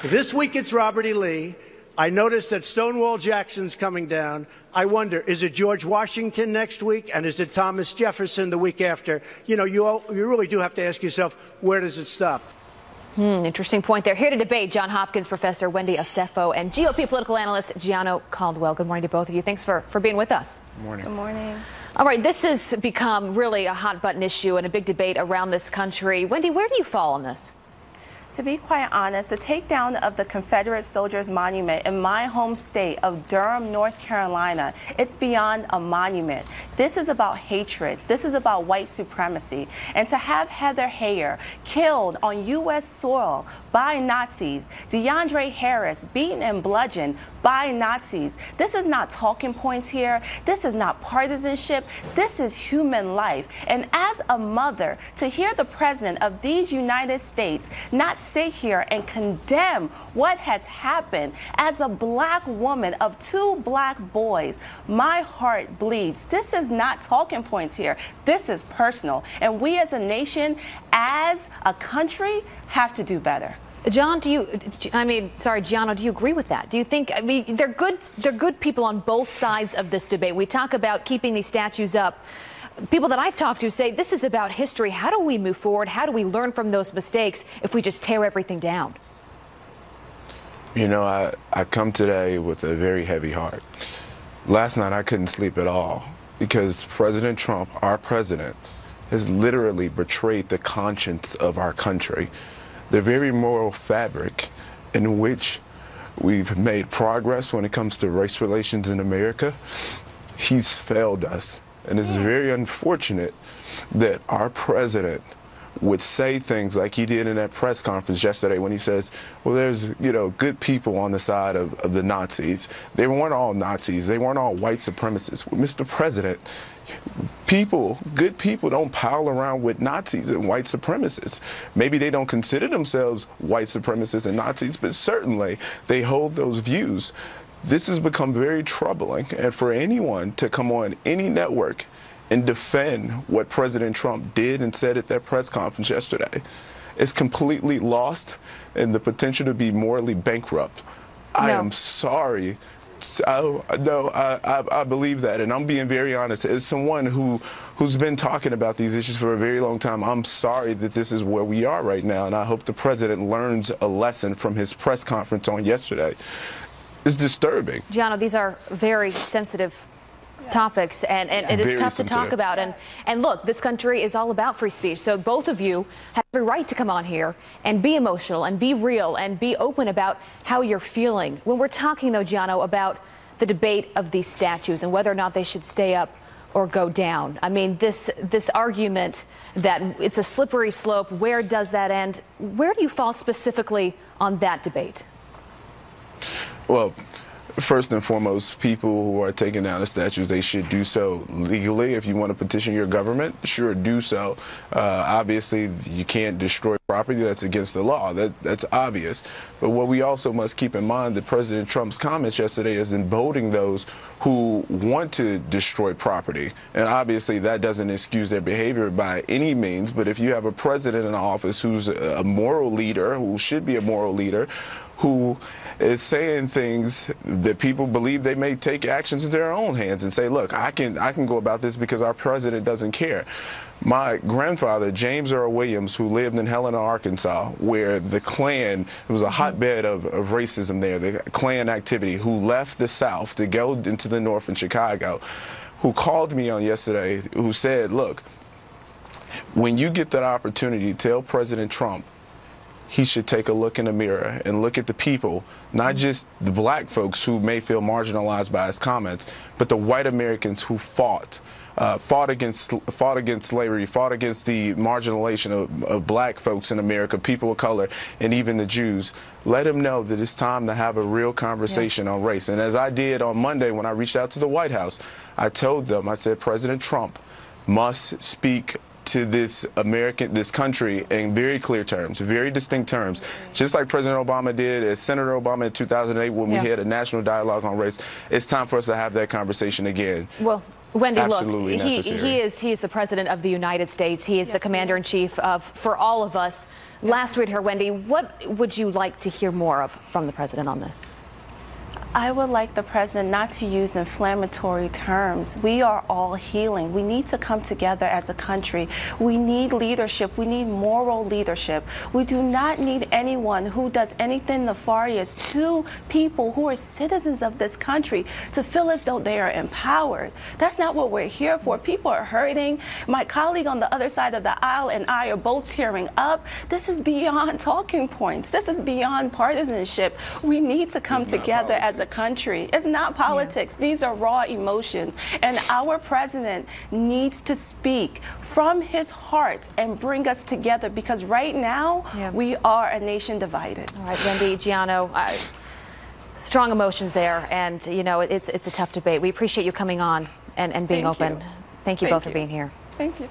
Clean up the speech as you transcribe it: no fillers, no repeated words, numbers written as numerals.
This week it's Robert E. Lee. I noticed that Stonewall Jackson's coming down. I wonder, is it George Washington next week, and is it Thomas Jefferson the week after? You know, you really do have to ask yourself, where does it stop? Interesting point there. Here to debate, Johns Hopkins professor Wendy Osefo and GOP political analyst Gianno Caldwell. Good morning to both of you. Thanks for being with us. Good morning. Good morning. All right, this has become really a hot button issue and a big debate around this country. Wendy, where do you fall on this? To be quite honest, the takedown of the Confederate Soldiers Monument in my home state of Durham, North Carolina, it's beyond a monument. This is about hatred. This is about white supremacy. And to have Heather Heyer killed on U.S. soil by Nazis, DeAndre Harris beaten and bludgeoned by Nazis, this is not talking points here. This is not partisanship. This is human life. And as a mother, to hear the president of these United States not sit here and condemn what has happened as a black woman of two black boys, my heart bleeds. This is not talking points here. This is personal. And we as a nation, as a country, have to do better. Gianno, do you agree with that? Do you think, they're good people on both sides of this debate. We talk about keeping these statues up. People that I've talked to say this is about history. How do we move forward? How do we learn from those mistakes if we just tear everything down? You know, I come today with a very heavy heart. Last night I couldn't sleep at all because President Trump, our president, has literally betrayed the conscience of our country, the very moral fabric in which we've made progress when it comes to race relations in America. He's failed us. And it's very unfortunate that our president would say things like he did in that press conference yesterday when he says, well, there's, you know, good people on the side of the Nazis. They weren't all Nazis. They weren't all white supremacists. Well, Mr. President, good people don't pile around with Nazis and white supremacists. Maybe they don't consider themselves white supremacists and Nazis, but certainly they hold those views. This has become very troubling, and for anyone to come on any network and defend what President Trump did and said at that press conference yesterday is completely lost and the potential to be morally bankrupt. No. I am sorry. I believe that, and I'm being very honest. As someone who's been talking about these issues for a very long time, I'm sorry that this is where we are right now, and I hope the president learns a lesson from his press conference on yesterday. It's disturbing. Gianno, these are very sensitive topics, and it is tough to talk about. And look, this country is all about free speech. So both of you have every right to come on here and be emotional and be real and be open about how you're feeling. When we're talking, though, Gianno, about the debate of these statues and whether or not they should stay up or go down. I mean, this argument that it's a slippery slope, where does that end? Where do you fall specifically on that debate? Well, first and foremost, people who are taking down the statues, they should do so legally. If you want to petition your government, sure, do so. Obviously, you can't destroy property. That's against the law. That's obvious. But what we also must keep in mind that President Trump's comments yesterday is emboldening those who want to destroy property. And obviously, that doesn't excuse their behavior by any means. But if you have a president in office who's a moral leader, who should be a moral leader, who is saying things that people believe they may take actions into their own hands and say, look, I can go about this because our president doesn't care. My grandfather, James Earl Williams, who lived in Helena, Arkansas, where the Klan, it was a hotbed of racism there, the Klan activity, who left the South to go into the North in Chicago, who called me on yesterday, who said, look, when you get that opportunity, tell President Trump he should take a look in the mirror and look at the people, not just the black folks who may feel marginalized by his comments, but the white Americans who fought against slavery, fought against the marginalization of black folks in America, people of color, and even the Jews. Let him know that it's time to have a real conversation on race. And as I did on Monday when I reached out to the White House, I told them, I said, President Trump must speak to this country in very clear terms, very distinct terms, just like President Obama did, as Senator Obama in 2008 when we had a national dialogue on race. It's time for us to have that conversation again. Well, Wendy, absolutely look, necessary. he is the president of the United States. He is the commander-in-chief for all of us. Last we heard, Wendy, what would you like to hear more of from the president on this? I would like the president not to use inflammatory terms. We are all healing. We need to come together as a country. We need leadership. We need moral leadership. We do not need anyone who does anything nefarious to people who are citizens of this country to feel as though they are empowered. That's not what we're here for. People are hurting. My colleague on the other side of the aisle and I are both tearing up. This is beyond talking points. This is beyond partisanship. We need to come together as a country. It's not politics. These are raw emotions. And our president needs to speak from his heart and bring us together, because right now we are a nation divided. All right, Wendy, Gianno, strong emotions there. And, you know, it's a tough debate. We appreciate you coming on and being open. Thank you both for being here. Thank you.